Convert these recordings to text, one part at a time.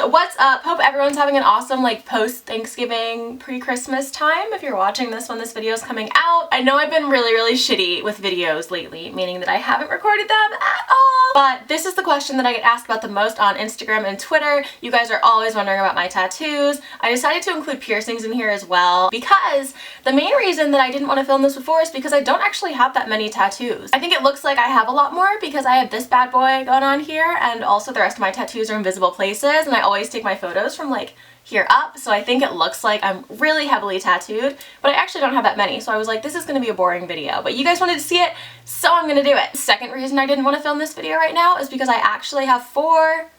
What's up? Hope everyone's having an awesome like post-Thanksgiving, pre-Christmas time if you're watching this when this video is coming out. I know I've been really shitty with videos lately, meaning that I haven't recorded them at all. But this is the question that I get asked about the most on Instagram and Twitter. You guys are always wondering about my tattoos. I decided to include piercings in here as well because the main reason that I didn't want to film this before is because I don't actually have that many tattoos. I think it looks like I have a lot more because I have this bad boy going on here, and also the rest of my tattoos are in visible places, and I always take my photos from like here up, so I think it looks like I'm really heavily tattooed, but I actually don't have that many, so I was like, this is going to be a boring video, but you guys wanted to see it, so I'm going to do it. Second reason I didn't want to film this video right now is because I actually have four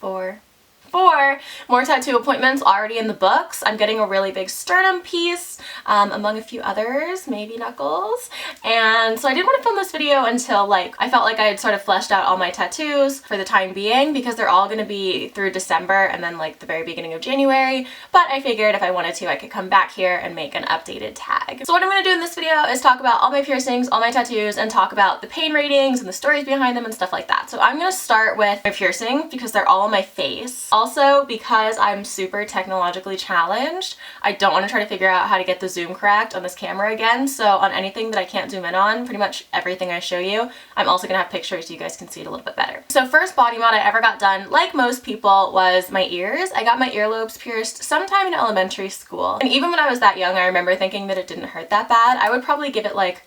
more tattoo appointments already in the books. I'm getting a really big sternum piece, among a few others, maybe knuckles, and so I didn't want to film this video until like I felt like I had sort of fleshed out all my tattoos for the time being, because they're all going to be through December and then like the very beginning of January, but I figured if I wanted to I could come back here and make an updated tag. So what I'm going to do in this video is talk about all my piercings, all my tattoos, and talk about the pain ratings and the stories behind them and stuff like that. So I'm going to start with my piercings because they're all on my face. Also, because I'm super technologically challenged, I don't want to try to figure out how to get the zoom correct on this camera again, so on anything that I can't zoom in on, pretty much everything I show you, I'm also going to have pictures so you guys can see it a little bit better. So first body mod I ever got done, like most people, was my ears. I got my earlobes pierced sometime in elementary school, and even when I was that young I remember thinking that it didn't hurt that bad. I would probably give it like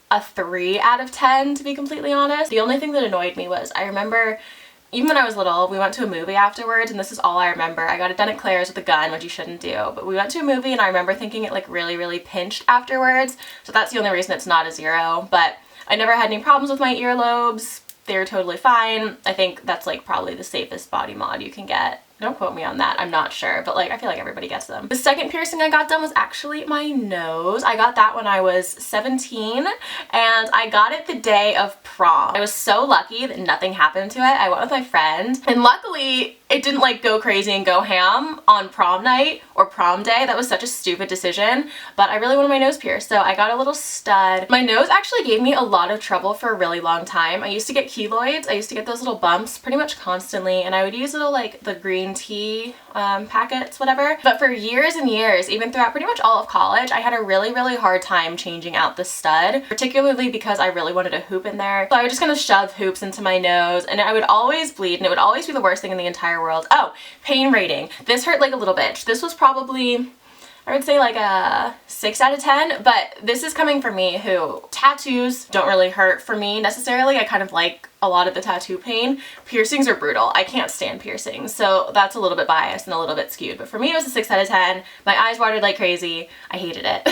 a 3 out of 10 to be completely honest. The only thing that annoyed me was I remember even when I was little, we went to a movie afterwards, and this is all I remember. I got it done at Claire's with a gun, which you shouldn't do, but we went to a movie and I remember thinking it like really pinched afterwards, so that's the only reason it's not a 0, but I never had any problems with my earlobes. They were totally fine. I think that's like probably the safest body mod you can get. Don't quote me on that, I'm not sure, but like I feel like everybody gets them. The second piercing I got done was actually my nose. I got that when I was 17, and I got it the day of prom. I was so lucky that nothing happened to it. I went with my friend, and luckily it didn't like go crazy and go ham on prom night or prom day. That was such a stupid decision, but I really wanted my nose pierced, so I got a little stud. My nose actually gave me a lot of trouble for a really long time. I used to get keloids. I used to get those little bumps pretty much constantly, and I would use little like the green tea packets, whatever. But for years and years, even throughout pretty much all of college, I had a really hard time changing out the stud, particularly because I really wanted a hoop in there. So I would just kind of shove hoops into my nose, and I would always bleed, and it would always be the worst thing in the entire world. Oh, pain rating. This hurt like a little bitch. This was probably, I would say like a 6 out of 10, but this is coming from me who tattoos don't really hurt for me necessarily. I kind of like a lot of the tattoo pain. Piercings are brutal. I can't stand piercings, so that's a little bit biased and a little bit skewed, but for me it was a 6 out of 10. My eyes watered like crazy. I hated it.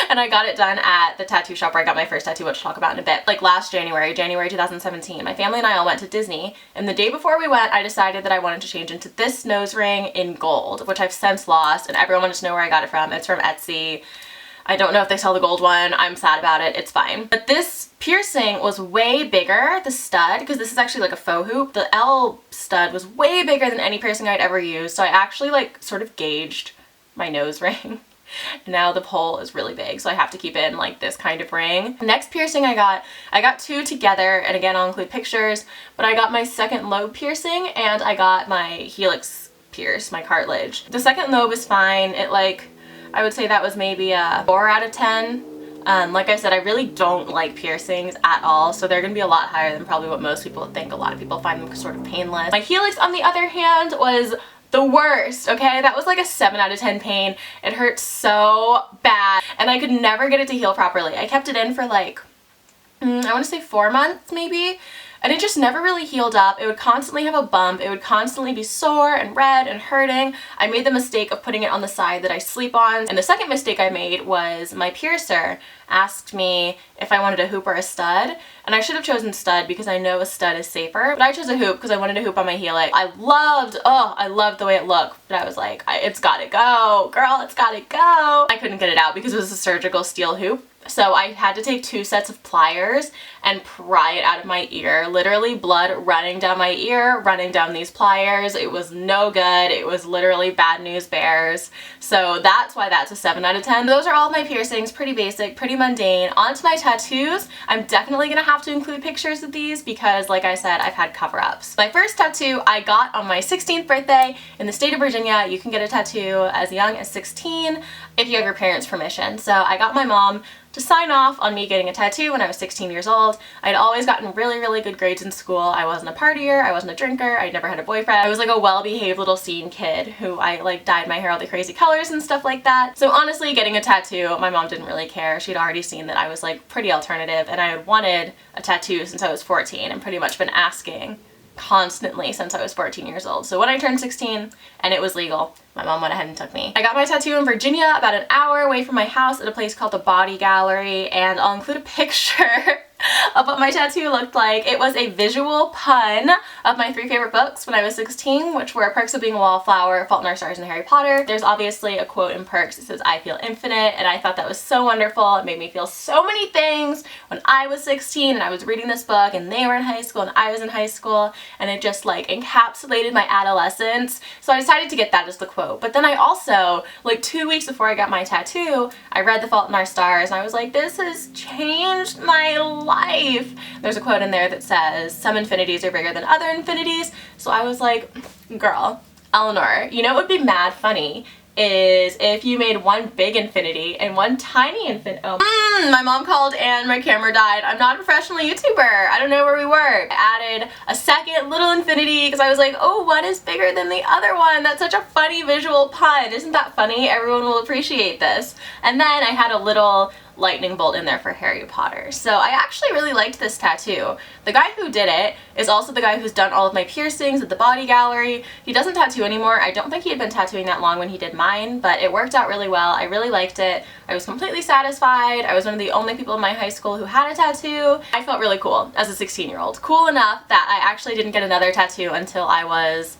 And I got it done at the tattoo shop where I got my first tattoo, which I'll talk about in a bit. Like last January 2017, my family and I all went to Disney, and the day before we went I decided that I wanted to change into this nose ring in gold, which I've since lost, and everyone wanted to know where I got it from. It's from Etsy. I don't know if they sell the gold one. I'm sad about it. It's fine. But this piercing was way bigger, the stud, because this is actually like a faux hoop. The L stud was way bigger than any piercing I'd ever used, so I actually like sort of gauged my nose ring. Now the hole is really big, so I have to keep it in like this kind of ring. Next piercing I got 2 together, and again I'll include pictures, but I got my second lobe piercing and I got my Helix pierce, my cartilage. The second lobe is fine. It like, I would say that was maybe a 4 out of 10. Like I said, I really don't like piercings at all, so they're gonna be a lot higher than probably what most people think. A lot of people find them sort of painless. My Helix, on the other hand, was the worst, okay? That was like a 7 out of 10 pain. It hurt so bad, and I could never get it to heal properly. I kept it in for like, I want to say 4 months maybe, and it just never really healed up. It would constantly have a bump. It would constantly be sore and red and hurting. I made the mistake of putting it on the side that I sleep on. And the second mistake I made was my piercer asked me if I wanted a hoop or a stud. And I should have chosen stud because I know a stud is safer. But I chose a hoop because I wanted a hoop on my Helix. I loved the way it looked. But I was like, it's gotta go. Girl, it's gotta go. I couldn't get it out because it was a surgical steel hoop. So I had to take 2 sets of pliers and pry it out of my ear. Literally blood running down my ear, running down these pliers. It was no good. It was literally bad news bears. So that's why that's a 7 out of 10. Those are all my piercings, pretty basic, pretty mundane. On to my tattoos. I'm definitely gonna have to include pictures of these because, like I said, I've had cover-ups. My first tattoo I got on my 16th birthday in the state of Virginia. You can get a tattoo as young as 16 if you have your parents' permission. So I got my mom to sign off on me getting a tattoo when I was 16 years old. I'd always gotten really, really good grades in school. I wasn't a partier, I wasn't a drinker, I'd never had a boyfriend. I was like a well-behaved little scene kid who I like dyed my hair all the crazy colors and stuff like that. So honestly, getting a tattoo, my mom didn't really care. She'd already seen that I was like pretty alternative and I had wanted a tattoo since I was 14 and pretty much been asking constantly since I was 14 years old. So when I turned 16 and it was legal, my mom went ahead and took me. I got my tattoo in Virginia, about an hour away from my house at a place called the Body Gallery, and I'll include a picture of what my tattoo looked like. It was a visual pun of my 3 favorite books when I was 16, which were Perks of Being a Wallflower, Fault in Our Stars, and Harry Potter. There's obviously a quote in Perks that says, "I feel infinite," and I thought that was so wonderful. It made me feel so many things when I was 16 and I was reading this book and they were in high school and I was in high school, and it just like encapsulated my adolescence. So I decided to get that as the quote. But then I also, like 2 weeks before I got my tattoo, I read The Fault in Our Stars and I was like, this has changed my life. There's a quote in there that says, "Some infinities are bigger than other infinities." So I was like, girl, Eleanor, you know what would be mad funny is if you made one big infinity and one tiny infinity. My mom called and my camera died. I'm not a professional YouTuber. I don't know where we were. I added a second little infinity because I was like, oh, one is bigger than the other one. That's such a funny visual pun. Isn't that funny? Everyone will appreciate this. And then I had a little lightning bolt in there for Harry Potter. So I actually really liked this tattoo. The guy who did it is also the guy who's done all of my piercings at the Body Gallery. He doesn't tattoo anymore. I don't think he had been tattooing that long when he did mine, but it worked out really well. I really liked it. I was completely satisfied. I was one of the only people in my high school who had a tattoo. I felt really cool as a 16-year-old. Cool enough that I actually didn't get another tattoo until I was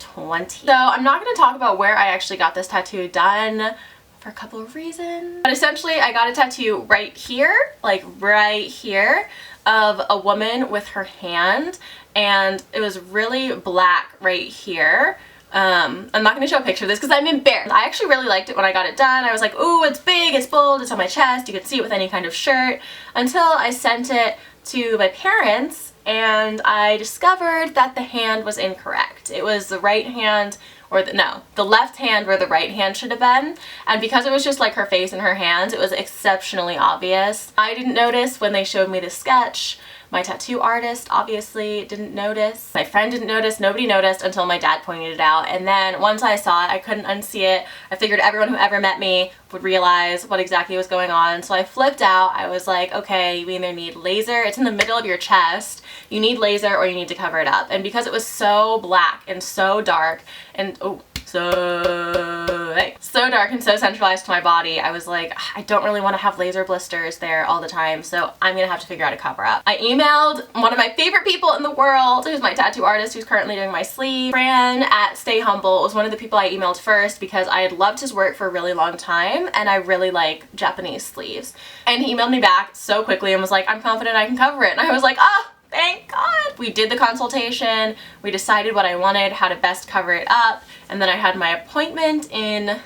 20. So I'm not going to talk about where I actually got this tattoo done for a couple of reasons. But essentially I got a tattoo right here, like right here, of a woman with her hand, and it was really black right here. I'm not going to show a picture of this because I'm embarrassed. I actually really liked it when I got it done. I was like, ooh, it's big, it's bold, it's on my chest, you can see it with any kind of shirt, until I sent it to my parents and I discovered that the hand was incorrect. It was the right hand, or the left hand where the right hand should have been, and because it was just like her face and her hands, it was exceptionally obvious. I didn't notice when they showed me the sketch. My tattoo artist obviously didn't notice. My friend didn't notice. Nobody noticed until my dad pointed it out. And then once I saw it, I couldn't unsee it. I figured everyone who ever met me would realize what exactly was going on. So I flipped out. I was like, okay, you either need laser. It's in the middle of your chest. You need laser or you need to cover it up. And because it was so black and so dark and so dark and so centralized to my body, I was like, I don't really want to have laser blisters there all the time, so I'm gonna have to figure out a cover up. I emailed one of my favorite people in the world, who's my tattoo artist, who's currently doing my sleeve. Fran at Stay Humble was one of the people I emailed first because I had loved his work for a really long time and I really like Japanese sleeves. And he emailed me back so quickly and was like, I'm confident I can cover it. And I was like, oh, thank God. We did the consultation, we decided what I wanted, how to best cover it up, and then I had my appointment in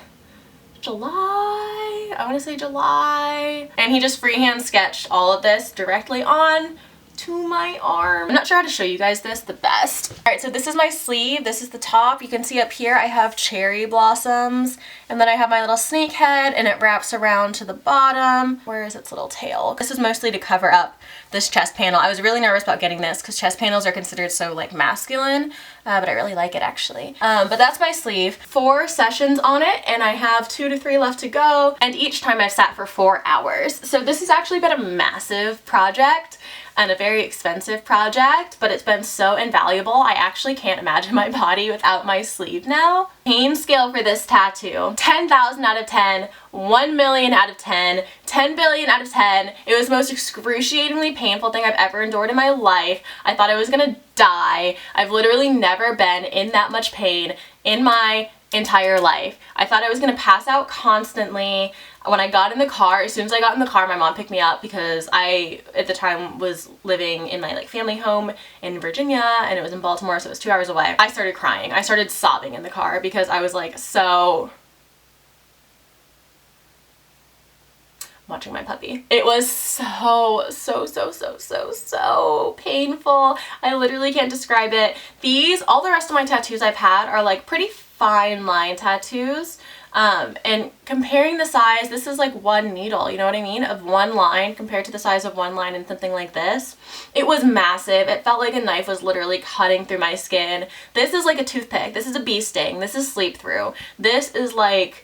July, I want to say July, and he just freehand sketched all of this directly on to my arm. I'm not sure how to show you guys this the best. Alright, so this is my sleeve, this is the top. You can see up here I have cherry blossoms, and then I have my little snake head, and it wraps around to the bottom. Where is its little tail? This is mostly to cover up this chest panel. I was really nervous about getting this because chest panels are considered so like masculine, but I really like it actually. But that's my sleeve. 4 sessions on it, and I have 2 to 3 left to go, and each time I've sat for 4 hours. So this has actually been a massive project and a very expensive project, but it's been so invaluable. I actually can't imagine my body without my sleeve now. Pain scale for this tattoo, 10,000 out of 10, 1 million out of 10, 10 billion out of 10. It was the most excruciatingly painful thing I've ever endured in my life. I thought I was gonna die. I've literally never been in that much pain in my entire life. I thought I was gonna pass out constantly. When I got in the car, as soon as I got in the car, my mom picked me up because I, at the time, was living in my like family home in Virginia and it was in Baltimore, so it was 2 hours away. I started crying. I started sobbing in the car because I was like so... watching my puppy. It was so painful. I literally can't describe it. All the rest of my tattoos I've had are like pretty fine line tattoos. And comparing the size, this is like one needle, you know what I mean? Of one line compared to the size of one line in something like this. It was massive. It felt like a knife was literally cutting through my skin. This is like a toothpick. This is a bee sting. This is sleep through. This is like,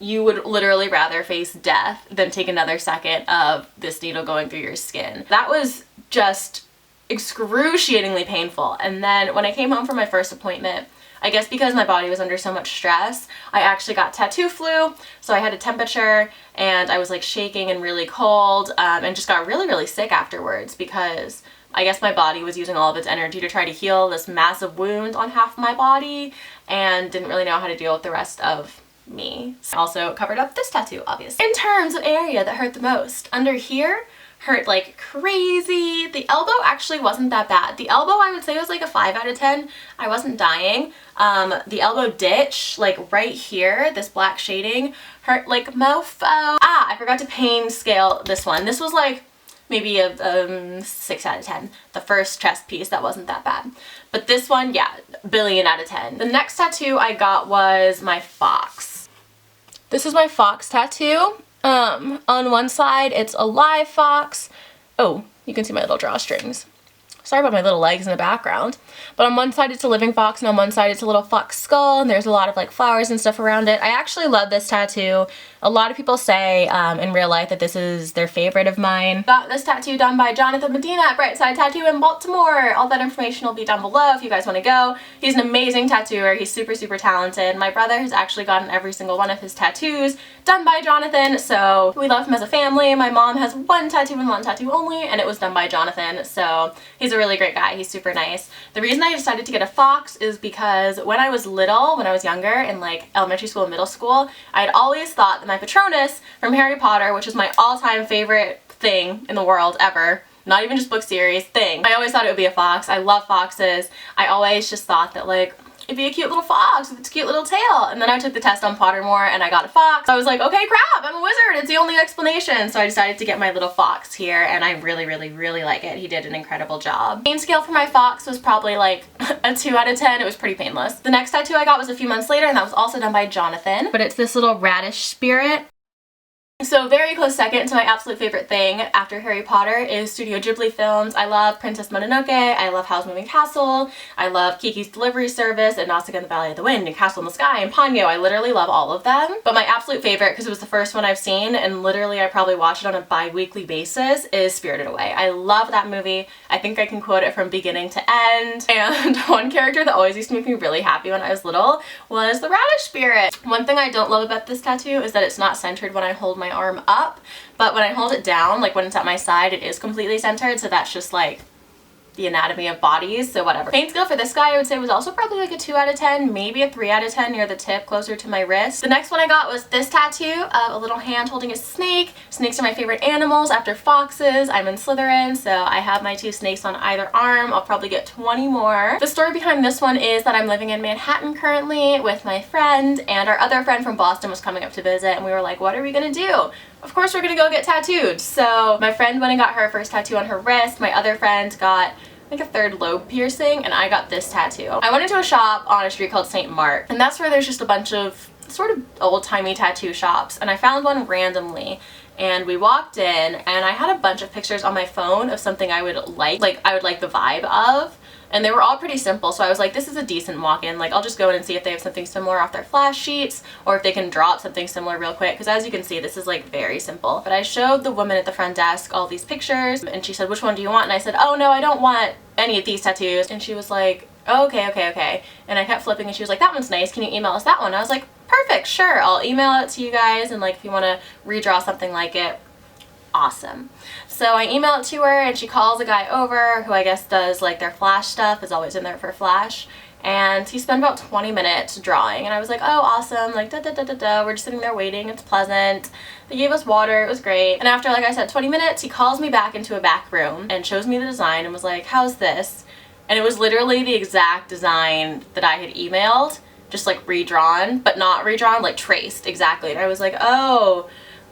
you would literally rather face death than take another second of this needle going through your skin. That was just excruciatingly painful. And then when I came home from my first appointment, I guess because my body was under so much stress, I actually got tattoo flu. So I had a temperature and I was like shaking and really cold, and just got really sick afterwards because I guess my body was using all of its energy to try to heal this massive wound on half my body and didn't really know how to deal with the rest of me. Also covered up this tattoo, obviously. In terms of area that hurt the most, under here hurt like crazy. The elbow actually wasn't that bad. The elbow I would say was like a 5 out of 10. I wasn't dying. The elbow ditch, like right here, this black shading, hurt like mofo. I forgot to pain scale this one. This was like maybe a 6 out of 10. The first chest piece, that wasn't that bad. But this one, yeah, billion out of 10. The next tattoo I got was my fox. This is my fox tattoo. On one side, it's a live fox. Oh, you can see my little drawstrings. Sorry about my little legs in the background. But on one side it's a living fox and on one side it's a little fox skull and there's a lot of like flowers and stuff around it. I actually love this tattoo. A lot of people say in real life that this is their favorite of mine. Got this tattoo done by Jonathan Medina at Brightside Tattoo in Baltimore. All that information will be down below if you guys want to go. He's an amazing tattooer. He's super talented. My brother has actually gotten every single one of his tattoos done by Jonathan, so we love him as a family. My mom has one tattoo and one tattoo only, and it was done by Jonathan, so he's a really great guy. He's super nice. The reason I decided to get a fox is because when I was little, when I was younger, in like elementary school and middle school, I had always thought that my Patronus from Harry Potter, which is my all-time favorite thing in the world ever, not even just book series, thing. I always thought it would be a fox. I love foxes. I always just thought that like, it'd be a cute little fox with its cute little tail. And then I took the test on Pottermore and I got a fox. I was like, okay, crap, I'm a wizard. It's the only explanation. So I decided to get my little fox here and I really like it. He did an incredible job. Pain scale for my fox was probably like a 2 out of 10. It was pretty painless. The next tattoo I got was a few months later and that was also done by Jonathan. But it's this little radish spirit. So very close second to my absolute favorite thing after Harry Potter is Studio Ghibli films. I love Princess Mononoke, I love Howl's Moving Castle, I love Kiki's Delivery Service, and Nausicaa and the Valley of the Wind, and Castle in the Sky, and Ponyo. I literally love all of them. But my absolute favorite, because it was the first one I've seen, and literally I probably watch it on a bi-weekly basis, is Spirited Away. I love that movie. I think I can quote it from beginning to end. And one character that always used to make me really happy when I was little was the Radish Spirit. One thing I don't love about this tattoo is that it's not centered when I hold my arm up, but when I hold it down, like when it's at my side, it is completely centered, so that's just like the anatomy of bodies, so whatever. Pain scale for this guy I would say was also probably like a 2 out of 10, maybe a 3 out of 10 near the tip, closer to my wrist. The next one I got was this tattoo of a little hand holding a snake. Snakes are my favorite animals after foxes. I'm in Slytherin, so I have my 2 snakes on either arm. I'll probably get 20 more. The story behind this one is that I'm living in Manhattan currently with my friend, and our other friend from Boston was coming up to visit, and we were like, what are we gonna do? Of course we're gonna go get tattooed. So my friend went and got her first tattoo on her wrist. My other friend got like a 3rd lobe piercing, and I got this tattoo. I went into a shop on a street called St. Mark, and that's where there's just a bunch of sort of old-timey tattoo shops, and I found one randomly. And we walked in, and I had a bunch of pictures on my phone of something I would like I would like the vibe of. And they were all pretty simple, so I was like, this is a decent walk-in. Like, I'll just go in and see if they have something similar off their flash sheets, or if they can draw up something similar real quick, because as you can see, this is like very simple. But I showed the woman at the front desk all these pictures, and she said, which one do you want? And I said, oh no, I don't want any of these tattoos. And she was like, oh, okay. And I kept flipping, and she was like, that one's nice, can you email us that one? I was like, perfect, sure, I'll email it to you guys, and like if you want to redraw something like it, awesome. So I email it to her and she calls a guy over who I guess does like their flash stuff, is always in there for flash, and he spent about 20 minutes drawing, and I was like, oh awesome, like da da da da da, we're just sitting there waiting, it's pleasant. They gave us water, it was great. And after, like I said, 20 minutes, he calls me back into a back room and shows me the design and was like, how's this? And it was literally the exact design that I had emailed, just like redrawn, but not redrawn, like traced exactly. And I was like, oh,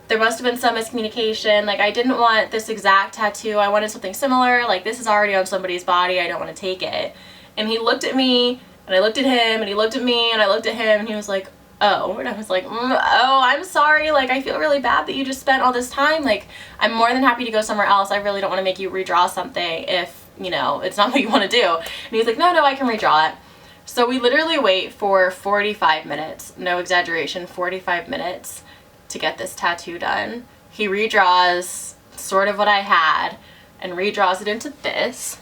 there must have been some miscommunication. Like, I didn't want this exact tattoo, I wanted something similar. Like, this is already on somebody's body, I don't want to take it. And he looked at me, and I looked at him, and he looked at me, and I looked at him, and he was like, oh. And I was like, oh, I'm sorry, like, I feel really bad that you just spent all this time. Like, I'm more than happy to go somewhere else. I really don't want to make you redraw something if, you know, it's not what you want to do. And he's like, no, I can redraw it. So we literally wait for 45 minutes, no exaggeration, 45 minutes to get this tattoo done. He redraws sort of what I had and redraws it into this.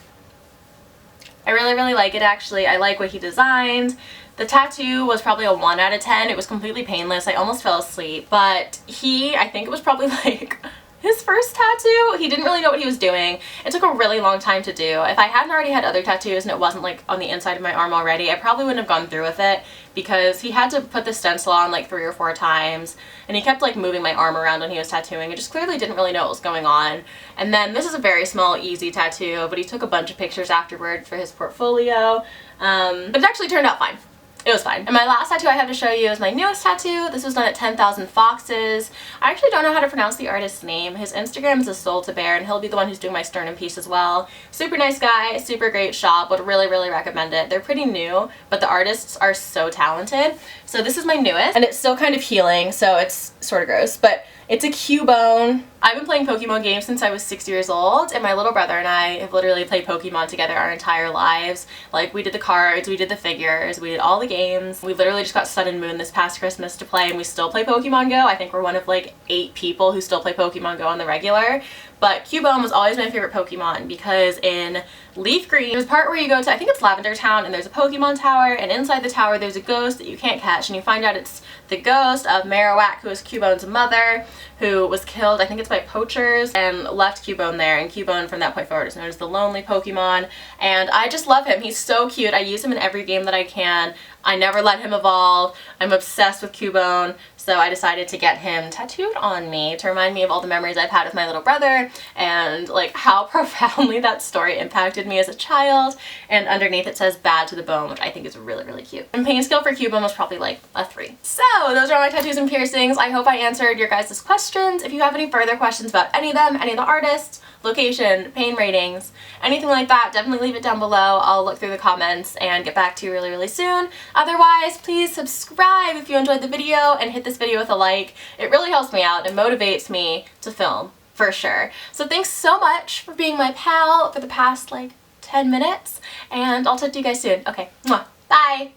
I really like it, actually. I like what he designed. The tattoo was probably a 1 out of 10. It was completely painless. I almost fell asleep, but I think it was probably like his first tattoo. He didn't really know what he was doing. It took a really long time to do. If I hadn't already had other tattoos and it wasn't like on the inside of my arm already, I probably wouldn't have gone through with it, because he had to put the stencil on like 3 or 4 times, and he kept like moving my arm around when he was tattooing. It just clearly didn't really know what was going on. And then this is a very small, easy tattoo, but he took a bunch of pictures afterward for his portfolio. But it actually turned out fine. It was fine. And my last tattoo I have to show you is my newest tattoo. This was done at 10,000 Foxes. I actually don't know how to pronounce the artist's name. His Instagram is a Soul to Bear, and he'll be the one who's doing my sternum piece as well. Super nice guy, super great shop, would really recommend it. They're pretty new, but the artists are so talented. So this is my newest, and it's still kind of healing, so it's sort of gross, but it's a Cubone. I've been playing Pokemon games since I was 6 years old, and my little brother and I have literally played Pokemon together our entire lives. Like, we did the cards, we did the figures, we did all the games. We literally just got Sun and Moon this past Christmas to play, and we still play Pokemon Go. I think we're one of like 8 people who still play Pokemon Go on the regular. But Cubone was always my favorite Pokemon, because in Leaf Green, there's a part where you go to, I think it's Lavender Town, and there's a Pokemon tower, and inside the tower there's a ghost that you can't catch, and you find out it's the ghost of Marowak, who is Cubone's mother, who was killed, I think it's by poachers, and left Cubone there. And Cubone from that point forward is known as the lonely Pokemon, and I just love him. He's so cute. I use him in every game that I can. I never let him evolve. I'm obsessed with Cubone, so I decided to get him tattooed on me to remind me of all the memories I've had with my little brother, and like how profoundly that story impacted me as a child. And underneath it says bad to the bone, which I think is really cute. And pain scale for Cubone was probably like a 3. So those are all my tattoos and piercings. I hope I answered your guys' questions. If you have any further questions about any of them, any of the artists, location, pain ratings, anything like that, definitely leave it down below. I'll look through the comments and get back to you really soon. Otherwise, please subscribe if you enjoyed the video, and hit this video with a like. It really helps me out and motivates me to film, for sure. So thanks so much for being my pal for the past like 10 minutes, and I'll talk to you guys soon. Okay, mwah, bye!